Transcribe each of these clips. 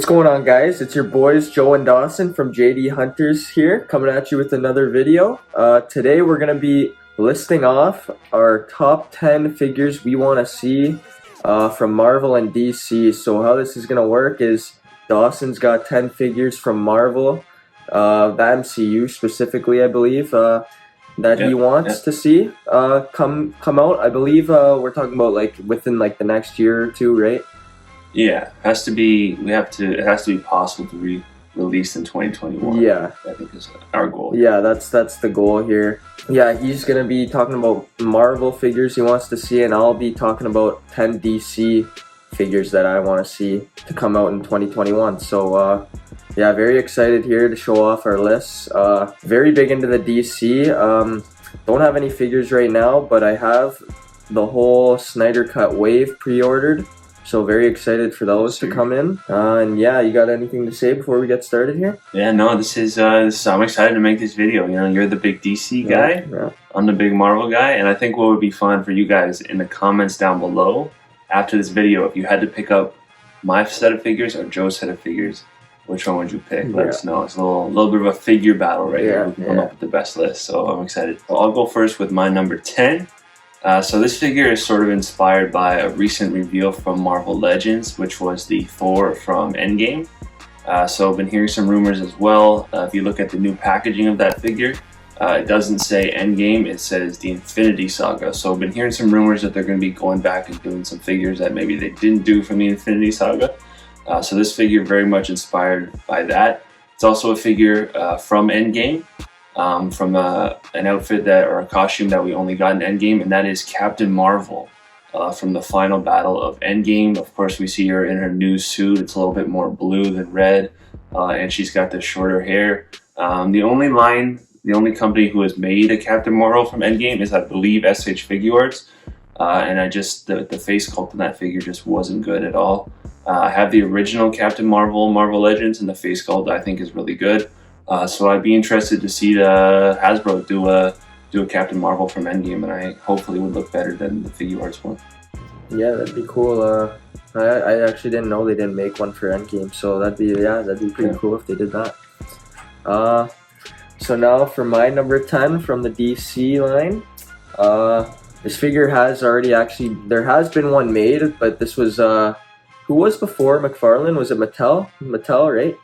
What's going on, guys? It's your boys Joe and Dawson from JD Hunters here, coming at you with another video. Today we're going to be listing off our top 10 figures we want to see from Marvel and DC. So how this is going to work is Dawson's got 10 figures from Marvel, the MCU specifically, I believe, that he wants to see come out. I believe we're talking about like within like the next year or two, right? Yeah, it has to be. It has to be possible to be released in 2021. Yeah, I think is our goal. Yeah, that's the goal here. Yeah, he's gonna be talking about Marvel figures he wants to see, and I'll be talking about 10 DC figures that I want to see to come out in 2021. So yeah, very excited here to show off our lists. Very big into the DC. Don't have any figures right now, but I have the whole Snyder Cut Wave pre-ordered. So very excited for those to come in. And yeah, you got anything to say before we get started here? Yeah, no, this is I'm excited to make this video. You know, you're the big DC guy. Yeah. I'm the big Marvel guy, and I think what would be fun for you guys in the comments down below after this video, if you had to pick up my set of figures or Joe's set of figures, which one would you pick? Let us know. It's a little bit of a figure battle right here. We can come up with the best list, so I'm excited. So I'll go first with my number 10. So this figure is sort of inspired by a recent reveal from Marvel Legends, which was the Thor from Endgame. So I've been hearing some rumors as well. If you look at the new packaging of that figure, it doesn't say Endgame, it says the Infinity Saga. So I've been hearing some rumors that they're going to be going back and doing some figures that maybe they didn't do from the Infinity Saga. So this figure very much inspired by that. It's also a figure from Endgame. From an outfit or a costume that we only got in Endgame, and that is Captain Marvel from the final battle of Endgame. Of course, we see her in her new suit. It's a little bit more blue than red, and she's got the shorter hair. The only company who has made a Captain Marvel from Endgame is, I believe, SH Figuarts, and the face sculpt in that figure just wasn't good at all. I have the original Captain Marvel, Marvel Legends, and the face sculpt I think is really good. So I'd be interested to see the Hasbro do a Captain Marvel from Endgame, and I hopefully would look better than the Figuarts one. Yeah, that'd be cool. I actually didn't know they didn't make one for Endgame, so that'd be pretty cool if they did that. So now for my number 10 from the DC line. This figure has already there has been one made, but this was who was before McFarlane? Was it Mattel? Mattel, right?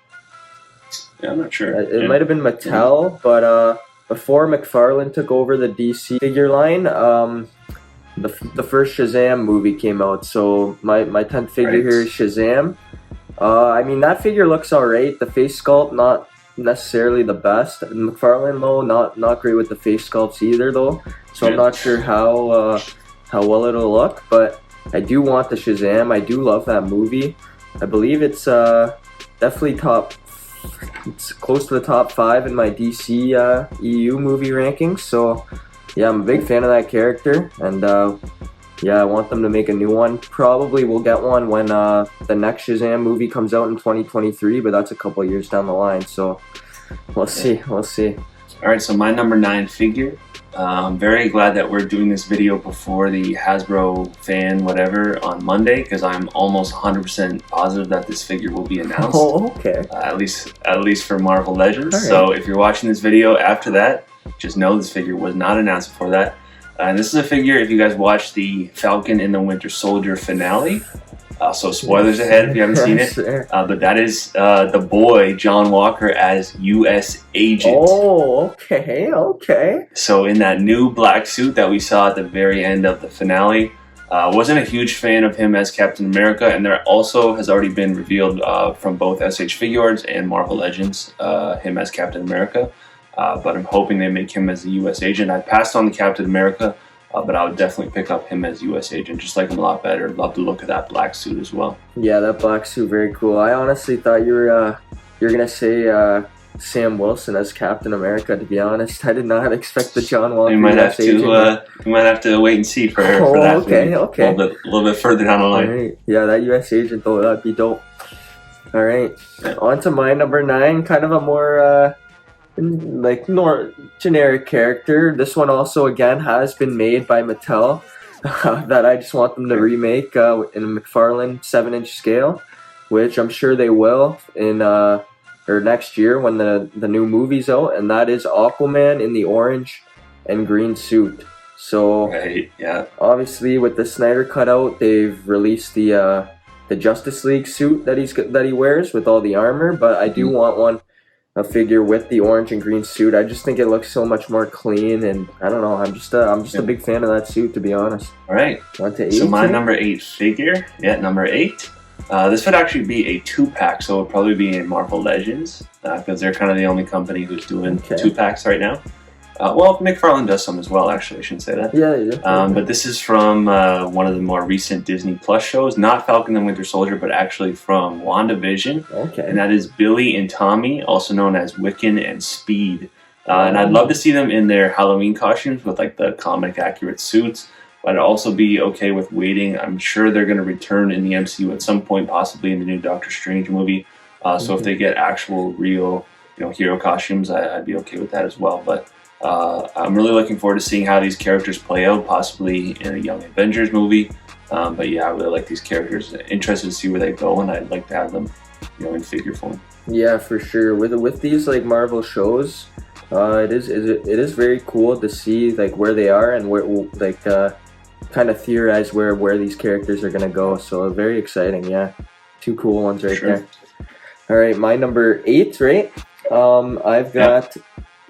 Yeah, I'm not sure. It might have been Mattel, but before McFarlane took over the DC figure line, the first Shazam movie came out. So my 10th figure here is Shazam. I mean, that figure looks alright. The face sculpt, not necessarily the best. McFarlane, though, not great with the face sculpts either, though. So I'm not sure how well it'll look, but I do want the Shazam. I do love that movie. I believe it's definitely it's close to the top 5 in my DCEU movie rankings. So yeah, I'm a big fan of that character, and yeah, I want them to make a new one. Probably we'll get one when the next Shazam movie comes out in 2023, but that's a couple years down the line, so we'll see. Alright, so my number 9 figure. I'm very glad that we're doing this video before the Hasbro fan whatever on Monday, because I'm almost 100% positive that this figure will be announced. Oh, okay. At least for Marvel Legends. Right. So if you're watching this video after that, just know this figure was not announced before that. And this is a figure, if you guys watched the Falcon and the Winter Soldier finale, so spoilers ahead if you haven't seen it, but that is the boy John Walker as U.S. Agent. Oh, okay. So in that new black suit that we saw at the very end of the finale, wasn't a huge fan of him as Captain America, and there also has already been revealed from both SH Figuarts and Marvel Legends him as Captain America, but I'm hoping they make him as the U.S. Agent. I passed on the Captain America, but I would definitely pick up him as U.S. Agent. Just like him a lot better. Love the look of that black suit as well. Yeah, that black suit, very cool. I honestly thought you were gonna say Sam Wilson as Captain America. To be honest, I did not expect the John Walker. We might have to wait and see for that. Okay. A little bit further down the line. All right. Yeah, that U.S. Agent though, that'd be dope. All right, on to my number 9. Kind of a more generic character. This one also again has been made by Mattel that I just want them to remake in a McFarlane 7-inch scale. which I'm sure they will in or next year when the new movie's out, and that is Aquaman in the orange and green suit. So Right, yeah. obviously with the Snyder cutout, they've released the Justice League suit that he wears with all the armor, but I do want a figure with the orange and green suit. I just think it looks so much more clean, and I don't know. I'm just a big fan of that suit, to be honest. All right. On to 8. So my number 8 figure, number 8. This would actually be a 2-pack, so it would probably be in Marvel Legends because they're kind of the only company who's doing 2-packs right now. Well, McFarlane does some as well, actually. I shouldn't say that. Yeah. But this is from one of the more recent Disney Plus shows, not Falcon and Winter Soldier, but actually from WandaVision. Okay. And that is Billy and Tommy, also known as Wiccan and Speed. And I'd love to see them in their Halloween costumes with like the comic accurate suits. But I'd also be okay with waiting. I'm sure they're going to return in the MCU at some point, possibly in the new Doctor Strange movie. So if they get actual, real, hero costumes, I'd be okay with that as well. But I'm really looking forward to seeing how these characters play out, possibly in a Young Avengers movie. But yeah, I really like these characters. Interested to see where they go, and I'd like to have them, in figure form. Yeah, for sure. With these like Marvel shows, it is very cool to see like where they are and where kind of theorize where these characters are gonna go. So very exciting. Yeah, 2 cool ones right there. All right, my number 8, right? I've got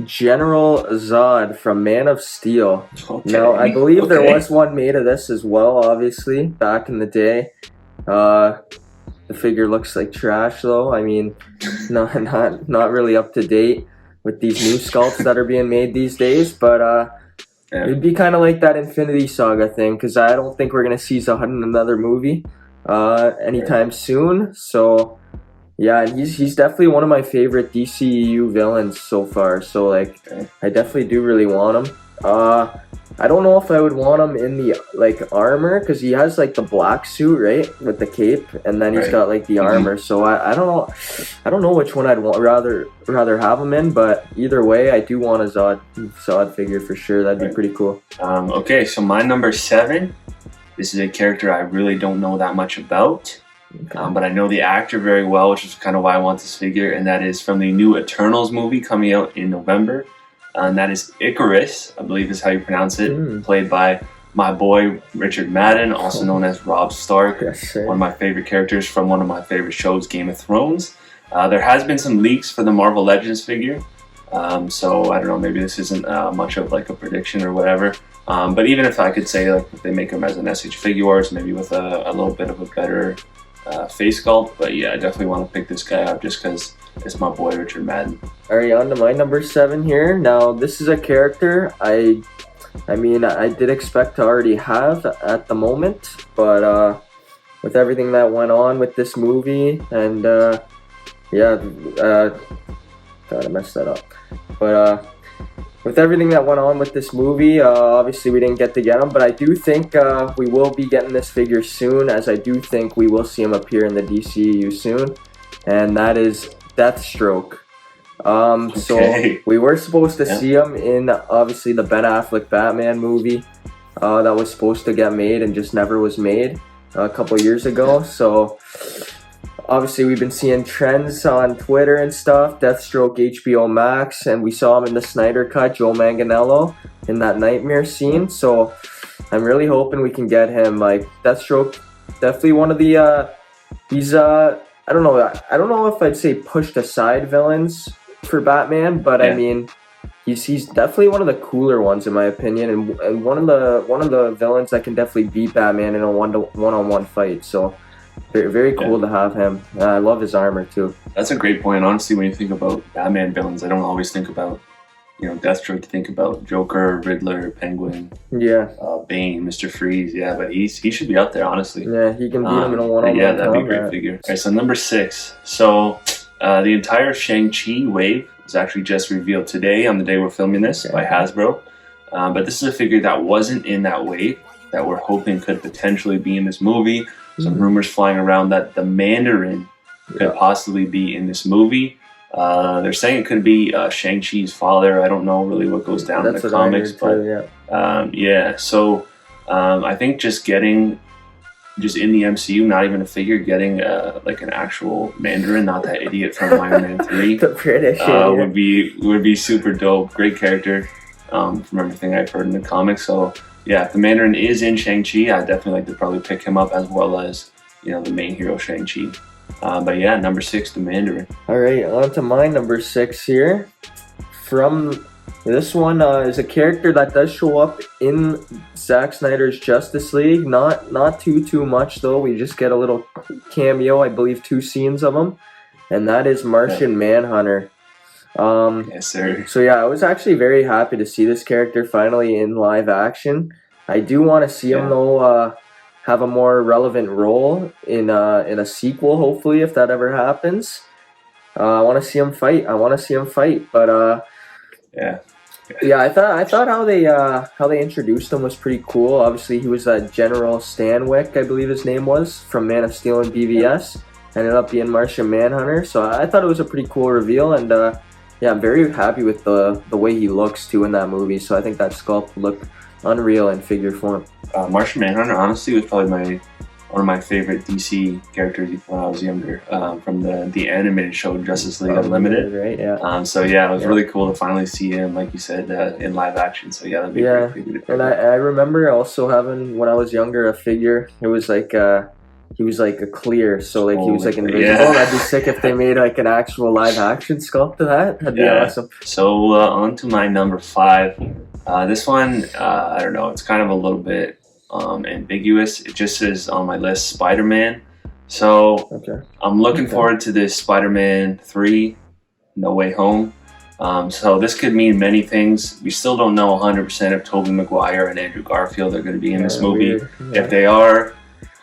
General Zod from Man of Steel. Okay. Now, I believe there was one made of this as well, obviously, back in the day. The figure looks like trash, though. I mean, not really up to date with these new sculpts that are being made these days, but it'd be kind of like that Infinity Saga thing, because I don't think we're going to see Zod in another movie anytime soon, so... Yeah, he's definitely one of my favorite DCEU villains so far. So like, I definitely do really want him. I don't know if I would want him in the like armor because he has like the black suit, right, with the cape, and then he's got like the armor. So I don't know which one I'd rather have him in. But either way, I do want a Zod figure for sure. That'd be pretty cool. Okay, so my number 7. This is a character I really don't know that much about. But I know the actor very well, which is kind of why I want this figure, and that is from the new Eternals movie coming out in November. And that is Icarus, I believe is how you pronounce it, played by my boy Richard Madden, also known as Robb Stark, one of my favorite characters from one of my favorite shows, Game of Thrones. There has been some leaks for the Marvel Legends figure, so I don't know, maybe this isn't much of like a prediction or whatever. But even if I could say like if they make him as an SH Figuarts, maybe with a little bit of a better face sculpt, but yeah, I definitely want to pick this guy up just because it's my boy Richard Madden. Alright, on to my number 7 here. Now, this is a character I did expect to already have at the moment, but with everything that went on with this movie, and God, I messed that up. But with everything that went on with this movie, obviously we didn't get to get him, but I do think we will be getting this figure soon, as I do think we will see him appear in the DCEU soon, and that is Deathstroke. So we were supposed to see him in, obviously, the Ben Affleck Batman movie that was supposed to get made and just never was made a couple years ago, so... Obviously, we've been seeing trends on Twitter and stuff, Deathstroke HBO Max, and we saw him in the Snyder Cut, Joe Manganiello, in that nightmare scene, so I'm really hoping we can get him. Like, Deathstroke, definitely one of the, he's, I don't know if I'd say pushed aside villains for Batman, but I mean, he's definitely one of the cooler ones in my opinion, and one of the villains that can definitely beat Batman in a one-on-one fight, so... Very cool to have him. I love his armor too. That's a great point. Honestly, when you think about Batman villains, I don't always think about, Deathstroke. You think about Joker, Riddler, Penguin, Bane, Mr. Freeze. Yeah, but he should be up there, honestly. Yeah, he can beat him in a one-on-one. Yeah, that'd be a great figure. All right, so number 6. So the entire Shang-Chi wave was actually just revealed today on the day we're filming this by Hasbro. But this is a figure that wasn't in that wave that we're hoping could potentially be in this movie. Some rumors flying around that the Mandarin could possibly be in this movie. They're saying it could be Shang-Chi's father. I don't know really what goes down in the comics, but so I think just getting just in the MCU, not even a figure, getting like an actual Mandarin, not that idiot from Iron Man 3, The British idiot. would be super dope. Great character from everything I've heard in the comics. So yeah, if the Mandarin is in Shang-Chi, I'd definitely like to probably pick him up, as well as, you know, the main hero Shang-Chi. But yeah, number 6, the Mandarin. All right, on to my number 6 here. From this one is a character that does show up in Zack Snyder's Justice League. Not too much though. We just get a little cameo, I believe 2 scenes of him, and that is Martian Manhunter. Yes, sir. So yeah, I was actually very happy to see this character finally in live action. I do want to see him though have a more relevant role in a sequel, hopefully, if that ever happens. I want to see him fight. But yeah, I thought how they introduced him was pretty cool. Obviously, he was General Stanwyck, I believe his name was, from Man of Steel and BVS. Ended up being Martian Manhunter, so I thought it was a pretty cool reveal, and yeah, I'm very happy with the way he looks too in that movie. So I think that sculpt looked unreal in figure form. Martian Manhunter honestly was probably one of my favorite DC characters when I was younger, from the animated show Justice League Unlimited. Right? Yeah. So yeah, it was really cool to finally see him, like you said, in live action. So yeah, that'd be a great figure to pick and up. I remember also having, when I was younger, a figure. It was like he was like a clear, so like he was like invisible. Yeah. That'd be sick if they made like an actual live action sculpt of that. That'd be awesome. So on to my number 5. This one, I don't know, it's kind of a little bit ambiguous. It just says on my list Spider-Man. So I'm looking forward to this Spider-Man 3, No Way Home. So this could mean many things. We still don't know 100% if Tobey Maguire and Andrew Garfield are going to be in this movie. If they are,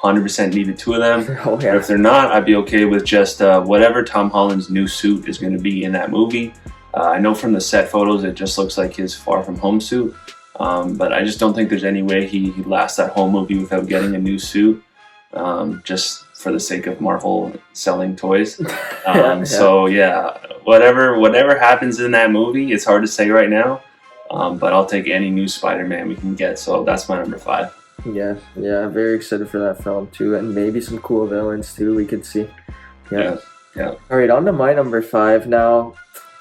100% need the 2 of them. But if they're not, I'd be okay with just whatever Tom Holland's new suit is going to be in that movie. I know from the set photos it just looks like his Far From Home suit, but I just don't think there's any way he lasts that whole movie without getting a new suit, just for the sake of Marvel selling toys. So yeah, whatever happens in that movie, it's hard to say right now, but I'll take any new Spider-Man we can get. So that's my number 5. Yeah, very excited for that film too, and maybe some cool villains too we could see. Yeah. All right, on to my number 5 now.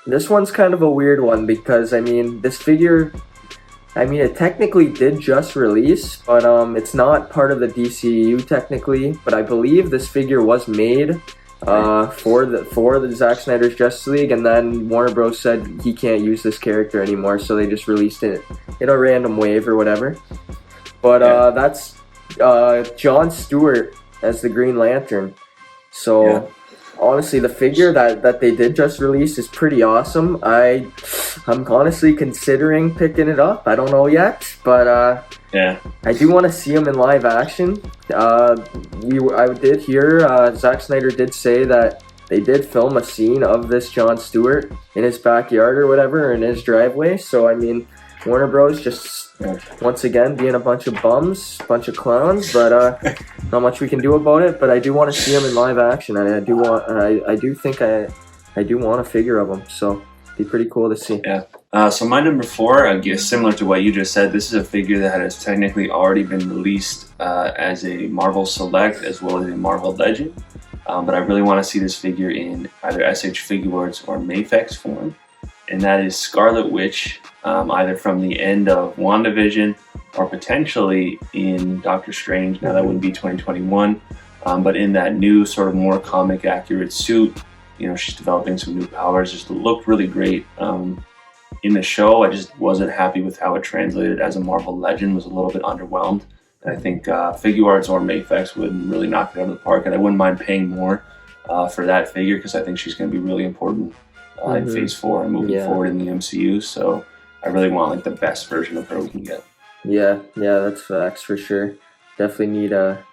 This one's kind of a weird one because, I mean, this figure, I mean, it technically did just release, but it's not part of the DCEU technically, but I believe this figure was made for the Zack Snyder's Justice League, and then Warner Bros. Said he can't use this character anymore, so they just released it in a random wave or whatever. But that's Jon Stewart as the Green Lantern. So honestly, the figure that they did just release is pretty awesome. I'm honestly considering picking it up. I don't know yet, but I do want to see him in live action. I did hear Zack Snyder did say that they did film a scene of this Jon Stewart in his backyard or whatever, in his driveway. So I mean, Warner Bros. Just once again being a bunch of bums, bunch of clowns, but not much we can do about it. But I do want to see him in live action, and I do want a figure of him, so it'd be pretty cool to see. So my number 4, I guess similar to what you just said, this is a figure that has technically already been released as a Marvel Select as well as a Marvel Legend, but I really want to see this figure in either SH Figuarts or Mafex form, and that is Scarlet Witch, either from the end of WandaVision or potentially in Doctor Strange. Now that wouldn't be 2021, but in that new sort of more comic accurate suit. You know, she's developing some new powers. Just looked really great in the show. I just wasn't happy with how it translated as a Marvel Legend. Was a little bit underwhelmed. And I think Figuarts or Mafex would really knock it out of the park, and I wouldn't mind paying more for that figure because I think she's going to be really important in Phase 4 and moving forward in the MCU. So I really want like the best version of her we can get. Yeah, that's facts for sure. Definitely need a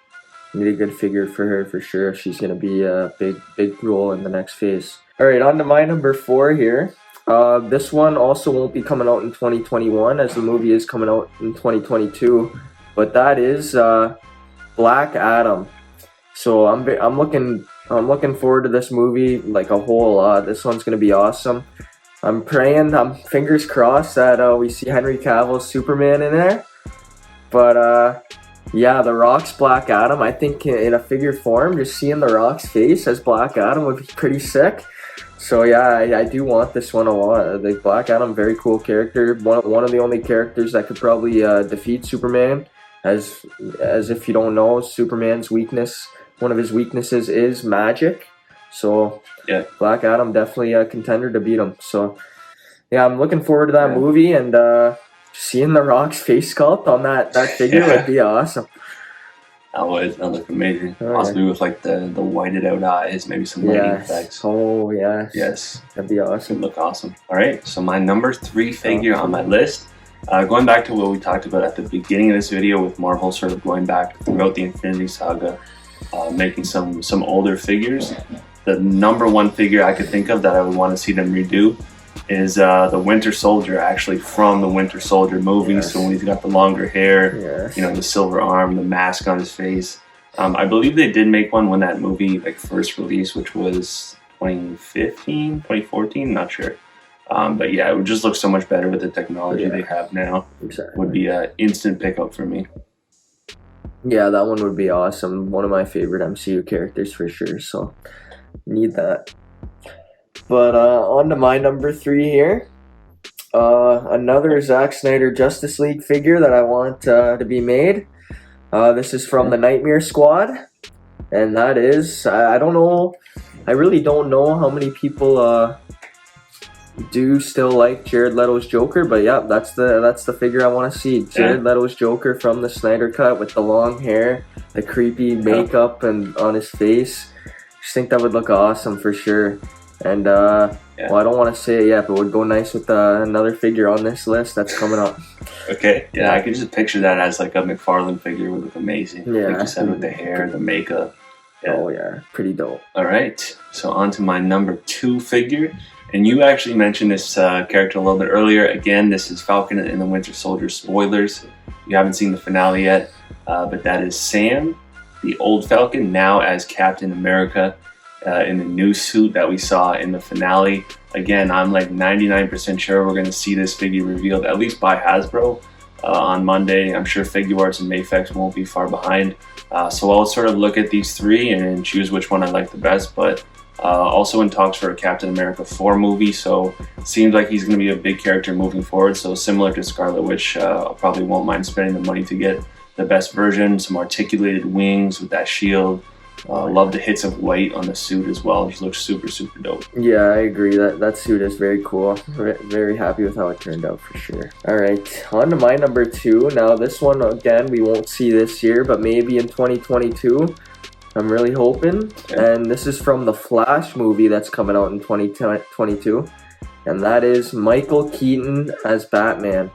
good figure for her for sure. She's gonna be a big role in the next phase. All right, on to my number 4 here. This one also won't be coming out in 2021, as the movie is coming out in 2022. But that is Black Adam. So I'm looking forward to this movie like a whole lot. This one's gonna be awesome. I'm fingers crossed that we see Henry Cavill's Superman in there. But Yeah, The Rock's Black Adam. I think in a figure form, just seeing The Rock's face as Black Adam would be pretty sick. So yeah, I do want this one a lot. The Black Adam, very cool character. One of the only characters that could probably defeat Superman. As if you don't know, Superman's weakness, one of his weaknesses is magic. So yeah, Black Adam definitely a contender to beat him. So yeah, I'm looking forward to that movie, and seeing The Rock's face sculpt on that figure would be awesome. That would look amazing. Possibly with like the whited out eyes, maybe some lighting effects. Oh yeah. Yes. That'd be awesome. It'd look awesome. All right. So my number 3 figure on my list, going back to what we talked about at the beginning of this video with Marvel sort of going back throughout the Infinity Saga, making some older figures. The number 1 figure I could think of that I would want to see them redo is the Winter Soldier, actually from the Winter Soldier movie. Yes. So when he's got the longer hair, yes. You know, the silver arm, the mask on his face. I believe they did make one when that movie like first released, which was 2015, 2014, not sure. But yeah, it would just look so much better with the technology they have now. Exactly. Would be an instant pickup for me. Yeah, that one would be awesome. One of my favorite MCU characters for sure. So need that. But on to my number 3 here. Another Zack Snyder Justice League figure that I want to be made. This is from the Nightmare Squad. And that is, I don't know, I really don't know how many people do still like Jared Leto's Joker. But yeah, that's the figure I want to see. Jared Leto's Joker from the Snyder Cut with the long hair, the creepy makeup and on his face. Just think that would look awesome for sure. And well, I don't want to say it yet, but it would go nice with another figure on this list that's coming up. Okay, yeah, I could just picture that as like a McFarlane figure. Would look amazing. Yeah, like you said, with the hair, the makeup. Yeah. Oh yeah, pretty dope. All right, so on to my number 2 figure, and you actually mentioned this character a little bit earlier. Again, this is Falcon and the Winter Soldier. Spoilers, you haven't seen the finale yet, but that is Sam, the old Falcon, now as Captain America. In the new suit that we saw in the finale. Again, I'm like 99% sure we're going to see this figure revealed, at least by Hasbro, on Monday. I'm sure Figure Arts and Mayfex won't be far behind. So I'll sort of look at these 3 and choose which one I like the best. But also in talks for a Captain America 4 movie, so it seems like he's going to be a big character moving forward. So similar to Scarlet Witch, I probably won't mind spending the money to get the best version, some articulated wings with that shield. Love the hits of white on the suit as well. It just looks super, super dope. Yeah, I agree. That suit is very cool. Very happy with how it turned out for sure. All right, on to my number 2. Now this one, again, we won't see this year, but maybe in 2022. I'm really hoping. Okay. And this is from the Flash movie that's coming out in 2022. And that is Michael Keaton as Batman.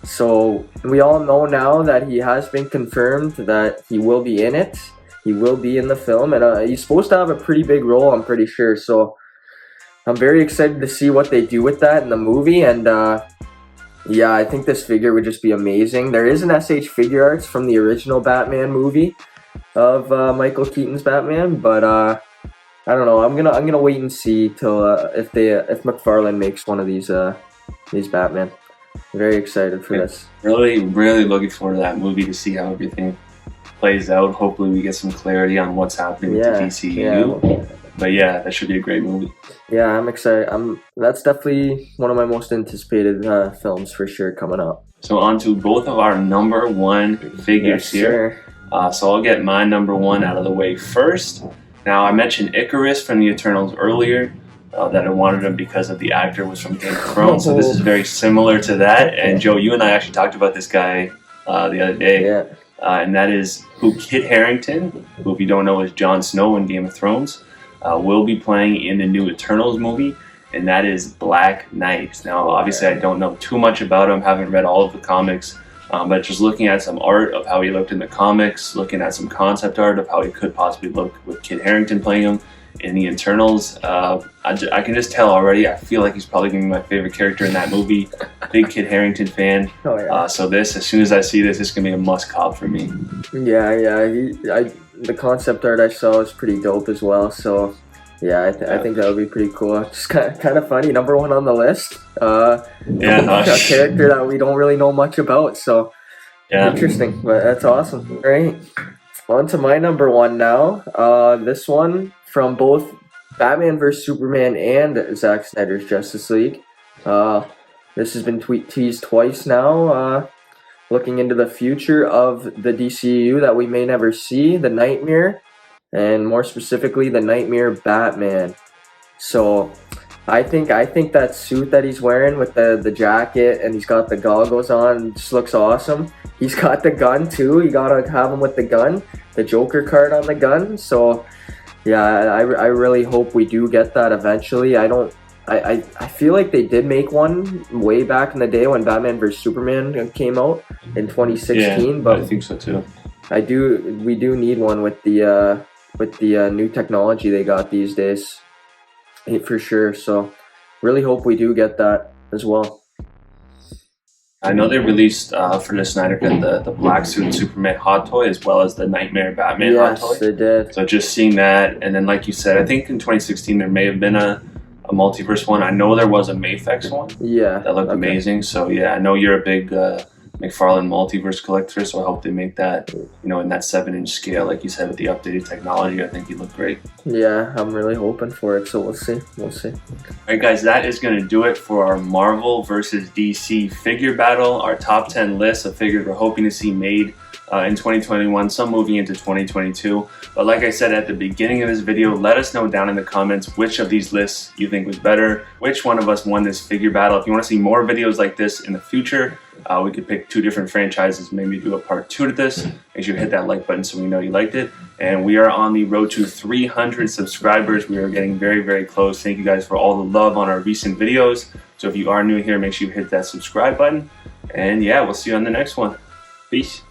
So we all know now that he has been confirmed that he will be in it. He will be in the film, and he's supposed to have a pretty big role, I'm pretty sure. So I'm very excited to see what they do with that in the movie. And yeah, I think this figure would just be amazing. There is an SH Figure Arts from the original Batman movie of Michael Keaton's Batman, but I don't know. I'm gonna wait and see till if McFarlane makes one of these Batman. I'm very excited for this. Really, really looking forward to that movie to see how everything plays out. Hopefully we get some clarity on what's happening with the DCEU. Yeah. But yeah, that should be a great movie. Yeah, I'm excited. That's definitely one of my most anticipated films for sure coming up. So on to both of our number 1 figures here. So I'll get my number 1 out of the way first. Now I mentioned Icarus from the Eternals earlier. That I wanted him because of the actor was from Game of Thrones. So this is very similar to that. And Joe, you and I actually talked about this guy the other day. Yeah. And that is who Kit Harington, who if you don't know is Jon Snow in Game of Thrones, will be playing in the new Eternals movie, and that is Black Knight. Now, obviously, I don't know too much about him, haven't read all of the comics, but just looking at some art of how he looked in the comics, looking at some concept art of how he could possibly look with Kit Harington playing him in the Eternals, I can just tell already. I feel like he's probably going to be my favorite character in that movie. Big Kit Harington fan. Oh, yeah. So this, as soon as I see this, it's going to be a must cop for me. Yeah. The concept art I saw was pretty dope as well. So yeah, I think that would be pretty cool. Just kind of funny. Number 1 on the list. A character that we don't really know much about. So Yeah. Interesting, but that's awesome. All right, on to my number one now. This one from both Batman vs Superman and Zack Snyder's Justice League. This has been teased twice now. Looking into the future of the DCEU that we may never see, the Nightmare, and more specifically, the Nightmare Batman. So, I think that suit that he's wearing with the jacket and he's got the goggles on just looks awesome. He's got the gun too. You gotta have him with the gun, the Joker card on the gun. So, yeah, I really hope we do get that eventually. I feel like they did make one way back in the day when Batman vs Superman came out in 2016. Yeah, but I think so too. we do need one with the new technology they got these days, for sure. So, really hope we do get that as well. I know they released for the Snyder Cut the Black Suit Superman hot toy as well as the Nightmare Batman hot toy. Yes, they did. So just seeing that, and then like you said, I think in 2016 there may have been a multiverse one. I know there was a Mayfex one. Yeah. That looked amazing. So yeah, I know you're a big McFarlane multiverse collector, so I hope they make that, in that 7-inch scale, like you said, with the updated technology. I think you look great. Yeah, I'm really hoping for it, so we'll see. We'll see. All right, guys, that is going to do it for our Marvel versus DC figure battle, our top 10 list of figures we're hoping to see made in 2021, some moving into 2022. But like I said at the beginning of this video, let us know down in the comments which of these lists you think was better, which one of us won this figure battle. If you want to see more videos like this in the future, we could pick 2 different franchises, maybe do a part 2 to this. Make sure you hit that like button so we know you liked it. And we are on the road to 300 subscribers. We are getting very, very close. Thank you guys for all the love on our recent videos. So if you are new here, make sure you hit that subscribe button. And yeah, we'll see you on the next one. Peace.